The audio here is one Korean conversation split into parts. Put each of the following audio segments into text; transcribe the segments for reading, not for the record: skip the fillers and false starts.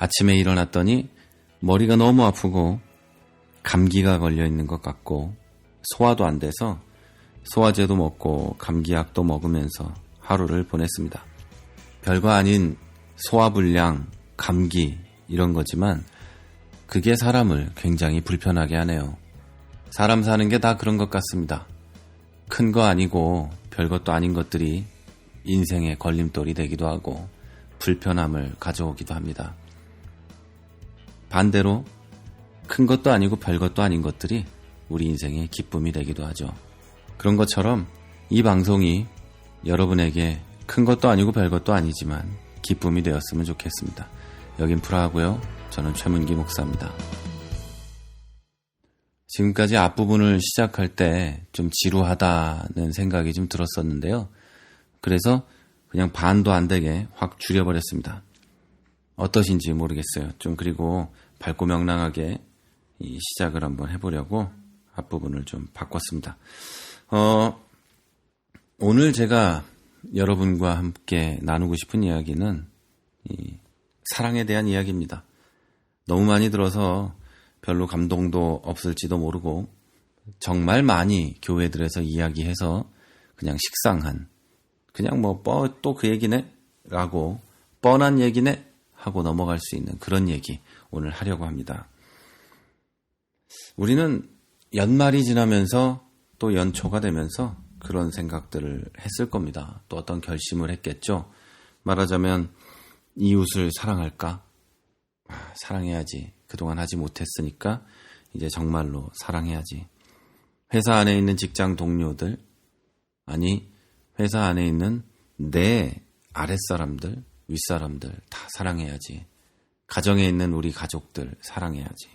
아침에 일어났더니 머리가 너무 아프고 감기가 걸려 있는 것 같고 소화도 안 돼서 소화제도 먹고 감기약도 먹으면서 하루를 보냈습니다. 별거 아닌 소화불량, 감기 이런 거지만 그게 사람을 굉장히 불편하게 하네요. 사람 사는 게 다 그런 것 같습니다. 큰 거 아니고 별것도 아닌 것들이 인생의 걸림돌이 되기도 하고 불편함을 가져오기도 합니다. 반대로 큰 것도 아니고 별것도 아닌 것들이 우리 인생의 기쁨이 되기도 하죠. 그런 것처럼 이 방송이 여러분에게 큰 것도 아니고 별것도 아니지만 기쁨이 되었으면 좋겠습니다. 여긴 프라하고요. 저는 최문기 목사입니다. 지금까지 앞부분을 시작할 때 좀 지루하다는 생각이 좀 들었었는데요. 그래서 그냥 반도 안 되게 확 줄여버렸습니다. 어떠신지 모르겠어요. 좀 그리고 밝고 명랑하게 이 시작을 한번 해보려고 앞부분을 좀 바꿨습니다. 오늘 제가 여러분과 함께 나누고 싶은 이야기는 이 사랑에 대한 이야기입니다. 너무 많이 들어서 별로 감동도 없을지도 모르고 정말 많이 교회들에서 이야기해서 그냥 식상한 그냥 또 그 얘기네? 라고 뻔한 얘기네? 하고 넘어갈 수 있는 그런 얘기 오늘 하려고 합니다. 우리는 연말이 지나면서 또 연초가 되면서 그런 생각들을 했을 겁니다. 또 어떤 결심을 했겠죠. 말하자면 이웃을 사랑할까? 사랑해야지. 그동안 하지 못했으니까 이제 정말로 사랑해야지. 회사 안에 있는 직장 동료들, 아니 회사 안에 있는 내 아랫사람들, 윗사람들 다 사랑해야지. 가정에 있는 우리 가족들 사랑해야지.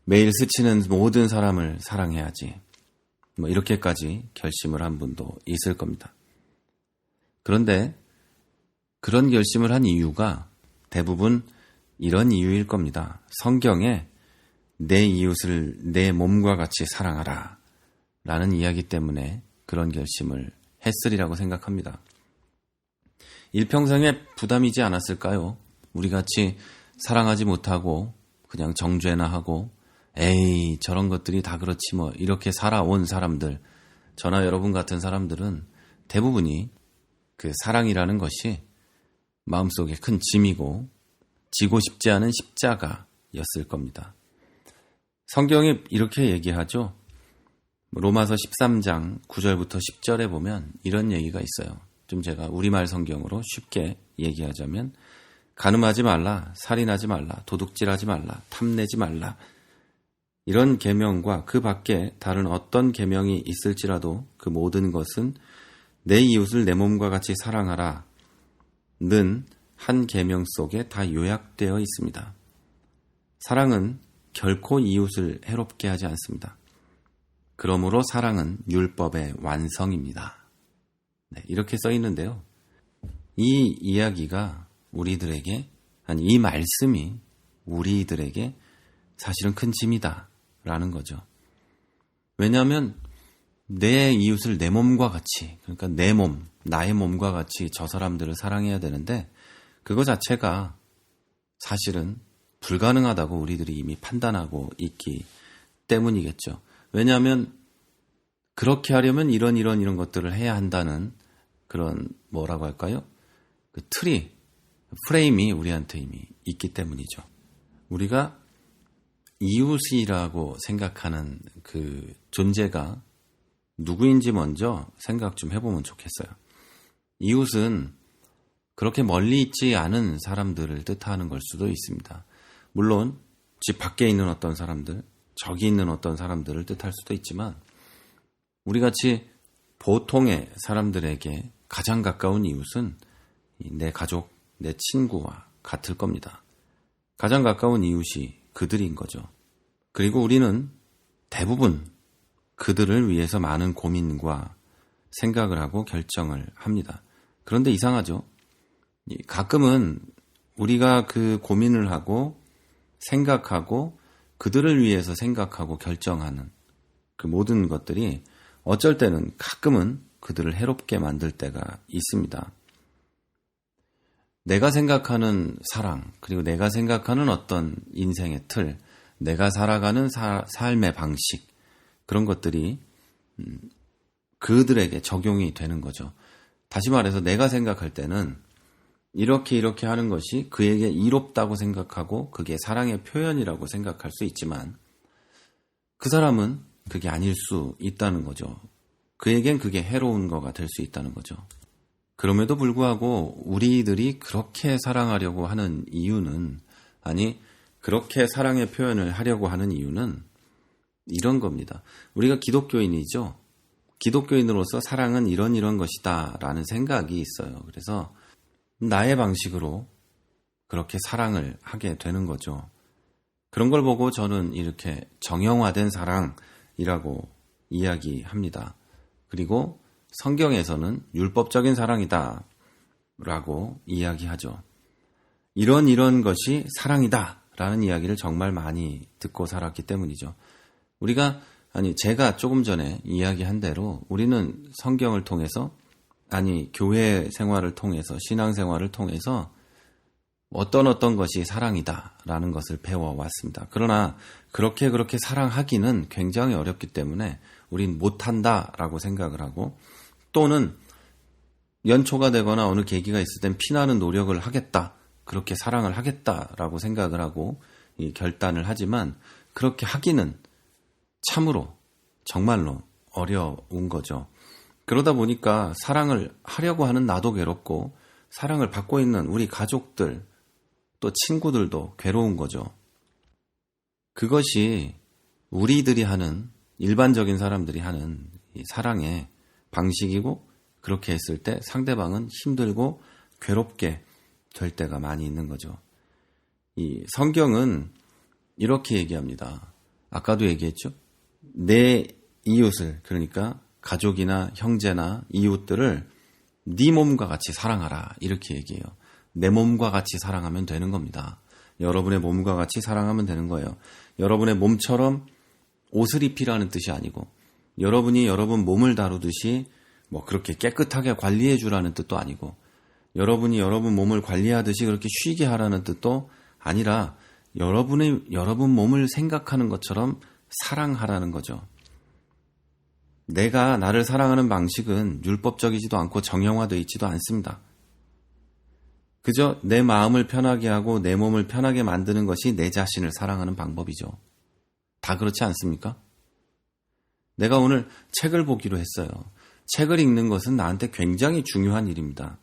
매일 스치는 모든 사람을 사랑해야지. 이렇게까지 결심을 한 분도 있을 겁니다. 그런데 그런 결심을 한 이유가 대부분 이런 이유일 겁니다. 성경에 내 이웃을 내 몸과 같이 사랑하라 라는 이야기 때문에 그런 결심을 했으리라고 생각합니다. 일평생에 부담이지 않았을까요? 우리같이 사랑하지 못하고 그냥 정죄나 하고 에이 저런 것들이 다 그렇지 뭐 이렇게 살아온 사람들, 저나 여러분 같은 사람들은 대부분이 그 사랑이라는 것이 마음속에 큰 짐이고 지고 싶지 않은 십자가였을 겁니다. 성경이 이렇게 얘기하죠. 로마서 13장 9절부터 10절에 보면 이런 얘기가 있어요. 좀 제가 우리말 성경으로 쉽게 얘기하자면 간음하지 말라, 살인하지 말라, 도둑질하지 말라, 탐내지 말라. 이런 계명과 그 밖에 다른 어떤 계명이 있을지라도 그 모든 것은 내 이웃을 내 몸과 같이 사랑하라 는 한 계명 속에 다 요약되어 있습니다. 사랑은 결코 이웃을 해롭게 하지 않습니다. 그러므로 사랑은 율법의 완성입니다. 네, 이렇게 써 있는데요. 이 이야기가 우리들에게, 아니 이 말씀이 우리들에게 사실은 큰 짐이다 라는 거죠. 왜냐하면 내 이웃을 내 몸과 같이, 그러니까 내 몸, 나의 몸과 같이 저 사람들을 사랑해야 되는데 그거 자체가 사실은 불가능하다고 우리들이 이미 판단하고 있기 때문이겠죠. 왜냐하면 그렇게 하려면 이런 것들을 해야 한다는 그런 뭐라고 할까요? 그 틀이, 프레임이 우리한테 이미 있기 때문이죠. 우리가 이웃이라고 생각하는 그 존재가 누구인지 먼저 생각 좀 해보면 좋겠어요. 이웃은 그렇게 멀리 있지 않은 사람들을 뜻하는 걸 수도 있습니다. 물론 집 밖에 있는 어떤 사람들, 저기 있는 어떤 사람들을 뜻할 수도 있지만 우리같이 보통의 사람들에게 가장 가까운 이웃은 내 가족, 내 친구와 같을 겁니다. 가장 가까운 이웃이 그들인 거죠. 그리고 우리는 대부분 그들을 위해서 많은 고민과 생각을 하고 결정을 합니다. 그런데 이상하죠. 가끔은 우리가 그 고민을 하고 생각하고 그들을 위해서 생각하고 결정하는 그 모든 것들이 어쩔 때는 가끔은 그들을 해롭게 만들 때가 있습니다. 내가 생각하는 사랑, 그리고 내가 생각하는 어떤 인생의 틀, 내가 살아가는 삶의 방식, 그런 것들이 그들에게 적용이 되는 거죠. 다시 말해서 내가 생각할 때는 이렇게 하는 것이 그에게 이롭다고 생각하고 그게 사랑의 표현이라고 생각할 수 있지만 그 사람은 그게 아닐 수 있다는 거죠. 그에겐 그게 해로운 거가 될 수 있다는 거죠. 그럼에도 불구하고 우리들이 그렇게 사랑하려고 하는 이유는, 아니 그렇게 사랑의 표현을 하려고 하는 이유는 이런 겁니다. 우리가 기독교인이죠. 기독교인으로서 사랑은 이런 것이다 라는 생각이 있어요. 그래서 나의 방식으로 그렇게 사랑을 하게 되는 거죠. 그런 걸 보고 저는 이렇게 정형화된 사랑이라고 이야기합니다. 그리고 성경에서는 율법적인 사랑이다 라고 이야기하죠. 이런 것이 사랑이다 라는 이야기를 정말 많이 듣고 살았기 때문이죠. 제가 조금 전에 이야기한 대로 우리는 성경을 통해서, 교회 생활을 통해서, 신앙 생활을 통해서 어떤 것이 사랑이다라는 것을 배워왔습니다. 그러나 그렇게 사랑하기는 굉장히 어렵기 때문에 우린 못한다라고 생각을 하고, 또는 연초가 되거나 어느 계기가 있을 땐 피나는 노력을 하겠다, 그렇게 사랑을 하겠다라고 생각을 하고 결단을 하지만 그렇게 하기는 참으로 정말로 어려운 거죠. 그러다 보니까 사랑을 하려고 하는 나도 괴롭고 사랑을 받고 있는 우리 가족들 또 친구들도 괴로운 거죠. 그것이 우리들이 하는, 일반적인 사람들이 하는 이 사랑의 방식이고, 그렇게 했을 때 상대방은 힘들고 괴롭게 될 때가 많이 있는 거죠. 이 성경은 이렇게 얘기합니다. 아까도 얘기했죠. 내 이웃을, 그러니까 가족이나 형제나 이웃들을 네 몸과 같이 사랑하라, 이렇게 얘기해요. 내 몸과 같이 사랑하면 되는 겁니다. 여러분의 몸과 같이 사랑하면 되는 거예요. 여러분의 몸처럼 옷을 입히라는 뜻이 아니고, 여러분이 여러분 몸을 다루듯이 그렇게 깨끗하게 관리해 주라는 뜻도 아니고, 여러분이 여러분 몸을 관리하듯이 그렇게 쉬게 하라는 뜻도 아니라, 여러분 몸을 생각하는 것처럼 사랑하라는 거죠. 내가 나를 사랑하는 방식은 율법적이지도 않고 정형화되어 있지도 않습니다. 그저 내 마음을 편하게 하고 내 몸을 편하게 만드는 것이 내 자신을 사랑하는 방법이죠. 다 그렇지 않습니까? 내가 오늘 책을 보기로 했어요. 책을 읽는 것은 나한테 굉장히 중요한 일입니다.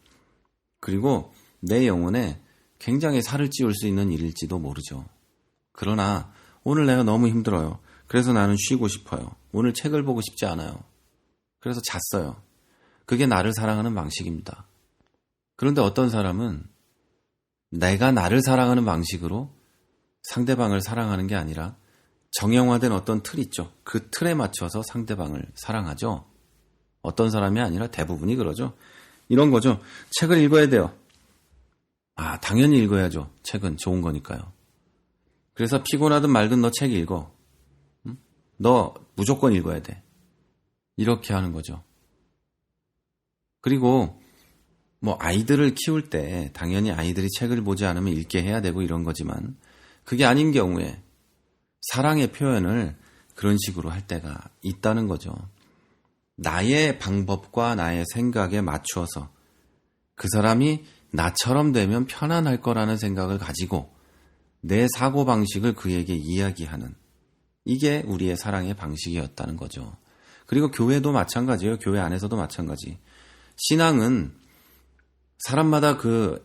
그리고 내 영혼에 굉장히 살을 찌울 수 있는 일일지도 모르죠. 그러나 오늘 내가 너무 힘들어요. 그래서 나는 쉬고 싶어요. 오늘 책을 보고 싶지 않아요. 그래서 잤어요. 그게 나를 사랑하는 방식입니다. 그런데 어떤 사람은 내가 나를 사랑하는 방식으로 상대방을 사랑하는 게 아니라 정형화된 어떤 틀 있죠. 그 틀에 맞춰서 상대방을 사랑하죠. 어떤 사람이 아니라 대부분이 그러죠. 이런 거죠. 책을 읽어야 돼요. 당연히 읽어야죠. 책은 좋은 거니까요. 그래서 피곤하든 말든 너 책 읽어. 응? 너 무조건 읽어야 돼. 이렇게 하는 거죠. 그리고 아이들을 키울 때 당연히 아이들이 책을 보지 않으면 읽게 해야 되고 이런 거지만, 그게 아닌 경우에 사랑의 표현을 그런 식으로 할 때가 있다는 거죠. 나의 방법과 나의 생각에 맞추어서 그 사람이 나처럼 되면 편안할 거라는 생각을 가지고 내 사고방식을 그에게 이야기하는, 이게 우리의 사랑의 방식이었다는 거죠. 그리고 교회도 마찬가지예요. 교회 안에서도 마찬가지. 신앙은 사람마다 그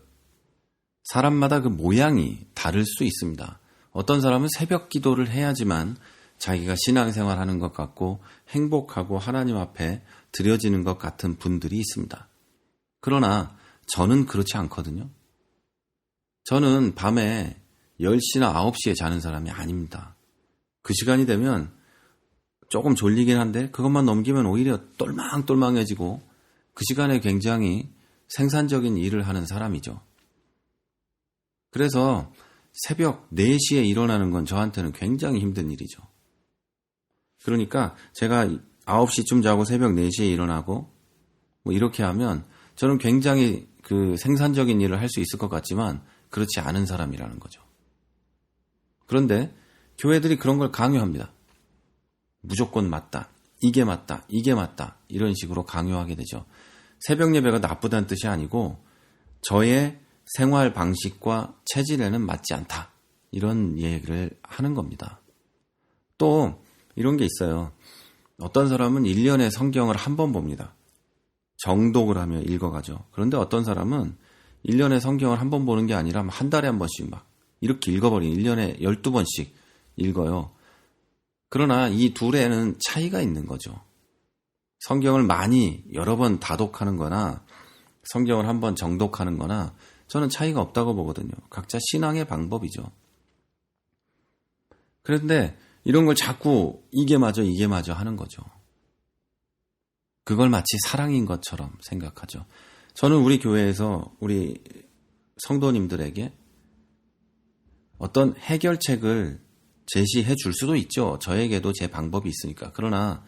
모양이 다를 수 있습니다. 어떤 사람은 새벽 기도를 해야지만 자기가 신앙생활 하는 것 같고 행복하고 하나님 앞에 드려지는 것 같은 분들이 있습니다. 그러나 저는 그렇지 않거든요. 저는 밤에 10시나 9시에 자는 사람이 아닙니다. 그 시간이 되면 조금 졸리긴 한데 그것만 넘기면 오히려 똘망똘망해지고 그 시간에 굉장히 생산적인 일을 하는 사람이죠. 그래서 새벽 4시에 일어나는 건 저한테는 굉장히 힘든 일이죠. 그러니까 제가 9시쯤 자고 새벽 4시에 일어나고 이렇게 하면 저는 굉장히 그 생산적인 일을 할 수 있을 것 같지만 그렇지 않은 사람이라는 거죠. 그런데 교회들이 그런 걸 강요합니다. 무조건 맞다. 이게 맞다. 이게 맞다. 이런 식으로 강요하게 되죠. 새벽 예배가 나쁘다는 뜻이 아니고 저의 생활 방식과 체질에는 맞지 않다. 이런 얘기를 하는 겁니다. 또 이런 게 있어요. 어떤 사람은 1년에 성경을 한 번 봅니다. 정독을 하며 읽어가죠. 그런데 어떤 사람은 1년에 성경을 한 번 보는 게 아니라 한 달에 한 번씩 막 이렇게 읽어버린 1년에 12번씩 읽어요. 그러나 이 둘에는 차이가 있는 거죠. 성경을 많이 여러 번 다독하는 거나 성경을 한 번 정독하는 거나 저는 차이가 없다고 보거든요. 각자 신앙의 방법이죠. 그런데 이런 걸 자꾸 이게 맞아 하는 거죠. 그걸 마치 사랑인 것처럼 생각하죠. 저는 우리 교회에서 우리 성도님들에게 어떤 해결책을 제시해 줄 수도 있죠. 저에게도 제 방법이 있으니까. 그러나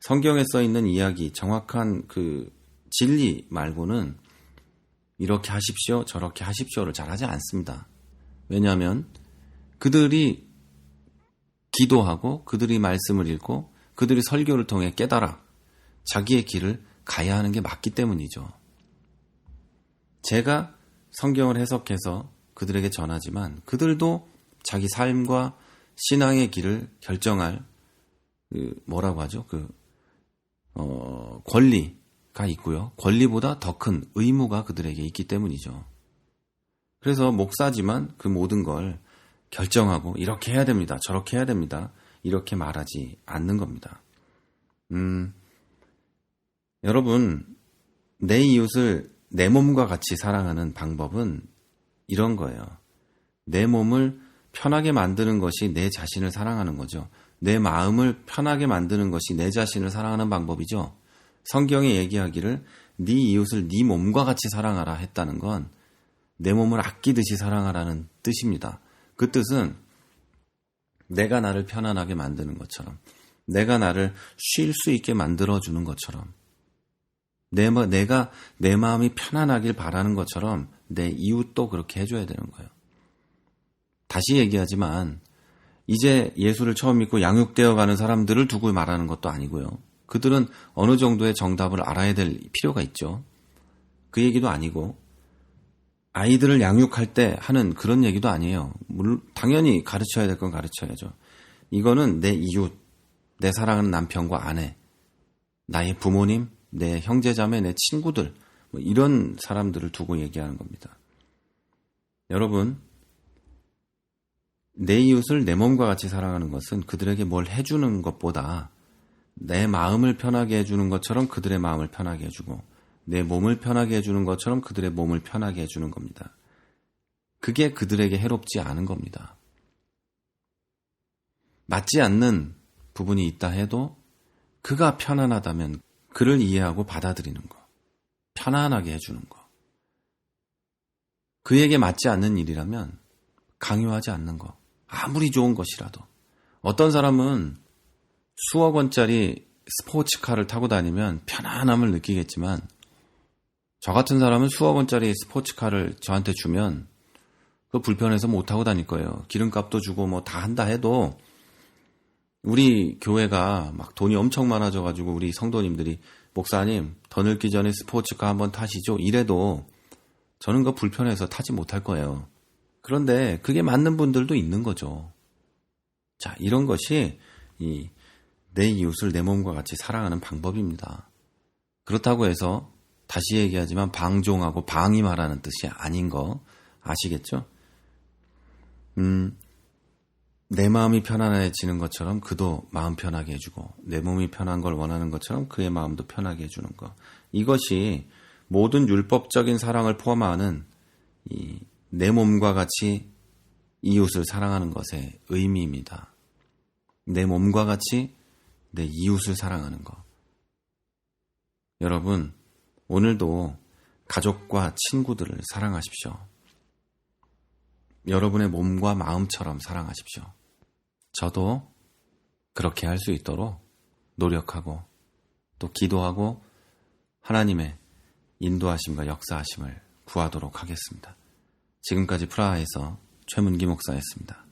성경에 써 있는 이야기, 정확한 그 진리 말고는 이렇게 하십시오, 저렇게 하십시오를 잘하지 않습니다. 왜냐하면 그들이 기도하고 그들이 말씀을 읽고 그들이 설교를 통해 깨달아 자기의 길을 가야 하는 게 맞기 때문이죠. 제가 성경을 해석해서 그들에게 전하지만 그들도 자기 삶과 신앙의 길을 결정할 뭐라고 하죠? 권리가 있고요. 권리보다 더 큰 의무가 그들에게 있기 때문이죠. 그래서 목사지만 그 모든 걸 결정하고 이렇게 해야 됩니다. 저렇게 해야 됩니다. 이렇게 말하지 않는 겁니다. 여러분, 내 이웃을 내 몸과 같이 사랑하는 방법은 이런 거예요. 내 몸을 편하게 만드는 것이 내 자신을 사랑하는 거죠. 내 마음을 편하게 만드는 것이 내 자신을 사랑하는 방법이죠. 성경에 얘기하기를 네 이웃을 네 몸과 같이 사랑하라 했다는 건 내 몸을 아끼듯이 사랑하라는 뜻입니다. 그 뜻은 내가 나를 편안하게 만드는 것처럼, 내가 나를 쉴 수 있게 만들어주는 것처럼, 내가 내 마음이 편안하길 바라는 것처럼 내 이웃도 그렇게 해줘야 되는 거예요. 다시 얘기하지만 이제 예수를 처음 믿고 양육되어 가는 사람들을 두고 말하는 것도 아니고요. 그들은 어느 정도의 정답을 알아야 될 필요가 있죠. 그 얘기도 아니고 아이들을 양육할 때 하는 그런 얘기도 아니에요. 물론 당연히 가르쳐야 될 건 가르쳐야죠. 이거는 내 이웃, 내 사랑하는 남편과 아내, 나의 부모님, 내 형제자매, 내 친구들, 이런 사람들을 두고 얘기하는 겁니다. 여러분, 내 이웃을 내 몸과 같이 사랑하는 것은 그들에게 뭘 해주는 것보다 내 마음을 편하게 해주는 것처럼 그들의 마음을 편하게 해주고 내 몸을 편하게 해주는 것처럼 그들의 몸을 편하게 해주는 겁니다. 그게 그들에게 해롭지 않은 겁니다. 맞지 않는 부분이 있다 해도 그가 편안하다면 그를 이해하고 받아들이는 거, 편안하게 해주는 거, 그에게 맞지 않는 일이라면 강요하지 않는 거, 아무리 좋은 것이라도. 어떤 사람은 수억 원짜리 스포츠카를 타고 다니면 편안함을 느끼겠지만 저 같은 사람은 수억 원짜리 스포츠카를 저한테 주면 그 불편해서 못 타고 다닐 거예요. 기름값도 주고 뭐 다 한다 해도 우리 교회가 막 돈이 엄청 많아져가지고 우리 성도님들이 목사님 더 늙기 전에 스포츠카 한번 타시죠. 이래도 저는 그거 불편해서 타지 못할 거예요. 그런데 그게 맞는 분들도 있는 거죠. 자, 이런 것이 내 이웃을 내 몸과 같이 사랑하는 방법입니다. 그렇다고 해서 다시 얘기하지만 방종하고 방임하라는 뜻이 아닌 거 아시겠죠? 내 마음이 편안해지는 것처럼 그도 마음 편하게 해주고 내 몸이 편한 걸 원하는 것처럼 그의 마음도 편하게 해주는 것. 이것이 모든 율법적인 사랑을 포함하는 내 몸과 같이 이웃을 사랑하는 것의 의미입니다. 내 몸과 같이 내 이웃을 사랑하는 것. 여러분, 오늘도 가족과 친구들을 사랑하십시오. 여러분의 몸과 마음처럼 사랑하십시오. 저도 그렇게 할 수 있도록 노력하고 또 기도하고 하나님의 인도하심과 역사하심을 구하도록 하겠습니다. 지금까지 프라하에서 최문기 목사였습니다.